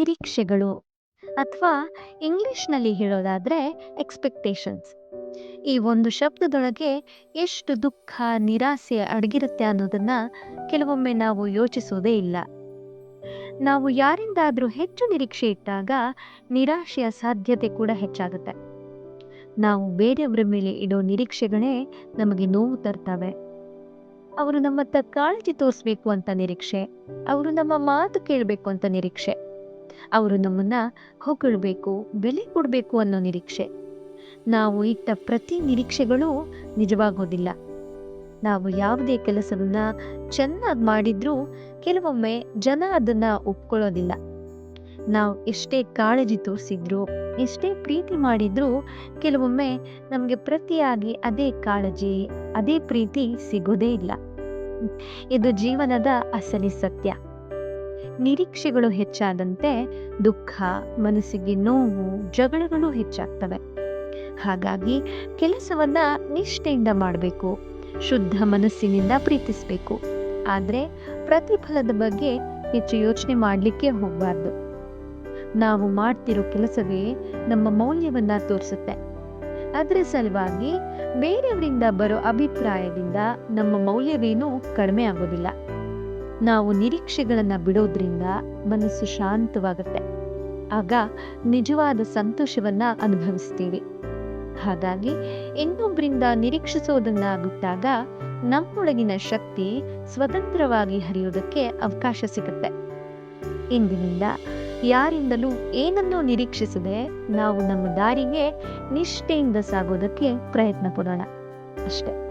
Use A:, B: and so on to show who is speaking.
A: ನಿರೀಕ್ಷೆಗಳು ಅಥವಾ ಇಂಗ್ಲಿಷ್ನಲ್ಲಿ ಹೇಳೋದಾದ್ರೆ ಎಕ್ಸ್ಪೆಕ್ಟೇಷನ್ಸ್. ಈ ಒಂದು ಶಬ್ದದೊಳಗೆ ಎಷ್ಟು ದುಃಖ, ನಿರಾಸೆ ಅಡಗಿರುತ್ತೆ ಅನ್ನೋದನ್ನ ಕೆಲವೊಮ್ಮೆ ನಾವು ಯೋಚಿಸೋದೇ ಇಲ್ಲ. ನಾವು ಯಾರಿಂದಾದ್ರೂ ಹೆಚ್ಚು ನಿರೀಕ್ಷೆ ಇಟ್ಟಾಗ ನಿರಾಶೆಯ ಸಾಧ್ಯತೆ ಕೂಡ ಹೆಚ್ಚಾಗುತ್ತೆ. ನಾವು ಬೇರೆಯವರ ಮೇಲೆ ಇಡೋ ನಿರೀಕ್ಷೆಗಳೇ ನಮಗೆ ನೋವು ತರ್ತವೆ. ಅವರು ನಮ್ಮತ್ತ ಕಾಳಜಿ ತೋರಿಸ್ಬೇಕು ಅಂತ ನಿರೀಕ್ಷೆ, ಅವರು ನಮ್ಮ ಮಾತು ಕೇಳಬೇಕು ಅಂತ ನಿರೀಕ್ಷೆ, ಅವರು ನಮ್ಮನ್ನ ಹೊಗಳ್ಬೇಕು, ಬೆಲೆ ಕೊಡಬೇಕು ಅನ್ನೋ ನಿರೀಕ್ಷೆ. ನಾವು ಇಟ್ಟ ಪ್ರತಿ ನಿರೀಕ್ಷೆಗಳು ನಿಜವಾಗೋದಿಲ್ಲ. ನಾವು ಯಾವುದೇ ಕೆಲಸವನ್ನ ಚೆನ್ನಾಗಿ ಮಾಡಿದ್ರೂ ಕೆಲವೊಮ್ಮೆ ಜನ ಅದನ್ನ ಒಪ್ಕೊಳ್ಳೋದಿಲ್ಲ. ನಾವು ಎಷ್ಟೇ ಕಾಳಜಿ ತೋರಿಸಿದ್ರು, ಎಷ್ಟೇ ಪ್ರೀತಿ ಮಾಡಿದ್ರೂ ಕೆಲವೊಮ್ಮೆ ನಮಗೆ ಪ್ರತಿಯಾಗಿ ಅದೇ ಕಾಳಜಿ, ಅದೇ ಪ್ರೀತಿ ಸಿಗೋದೇ ಇಲ್ಲ. ಇದು ಜೀವನದ ಅಸಲಿ ಸತ್ಯ. ನಿರೀಕ್ಷೆಗಳು ಹೆಚ್ಚಾದಂತೆ ದುಃಖ, ಮನಸ್ಸಿಗೆ ನೋವು, ಜಗಳಗಳು ಹೆಚ್ಚಾಗ್ತವೆ. ಹಾಗಾಗಿ ಕೆಲಸವನ್ನ ನಿಷ್ಠೆಯಿಂದ ಮಾಡಬೇಕು, ಶುದ್ಧ ಮನಸ್ಸಿನಿಂದ ಪ್ರೀತಿಸಬೇಕು. ಆದ್ರೆ ಪ್ರತಿಫಲದ ಬಗ್ಗೆ ಹೆಚ್ಚು ಯೋಚನೆ ಮಾಡಲಿಕ್ಕೆ ಹೋಗಬಾರ್ದು. ನಾವು ಮಾಡ್ತಿರೋ ಕೆಲಸವೇ ನಮ್ಮ ಮೌಲ್ಯವನ್ನ ತೋರಿಸುತ್ತೆ. ಅದರ ಸಲುವಾಗಿ ಬೇರೆಯವರಿಂದ ಬರೋ ಅಭಿಪ್ರಾಯದಿಂದ ನಮ್ಮ ಮೌಲ್ಯವೇನೂ ಕಡಿಮೆ ಆಗೋದಿಲ್ಲ. ನಾವು ನಿರೀಕ್ಷೆಗಳನ್ನ ಬಿಡೋದ್ರಿಂದ ಮನಸ್ಸು ಶಾಂತವಾಗುತ್ತೆ. ಆಗ ನಿಜವಾದ ಸಂತೋಷವನ್ನ ಅನುಭವಿಸ್ತೀವಿ. ಹಾಗಾಗಿ ಇನ್ನೊಬ್ಬರಿಂದ ನಿರೀಕ್ಷಿಸೋದನ್ನ ಬಿಟ್ಟಾಗ ನಮ್ಮೊಳಗಿನ ಶಕ್ತಿ ಸ್ವತಂತ್ರವಾಗಿ ಹರಿಯೋದಕ್ಕೆ ಅವಕಾಶ ಸಿಗುತ್ತೆ. ಇಂದಿನಿಂದ ಯಾರಿಂದಲೂ ಏನನ್ನೂ ನಿರೀಕ್ಷಿಸದೆ ನಾವು ನಮ್ಮ ದಾರಿಗೆ ನಿಷ್ಠೆಯಿಂದ ಸಾಗೋದಕ್ಕೆ ಪ್ರಯತ್ನ ಪಡೋಣ ಅಷ್ಟೆ.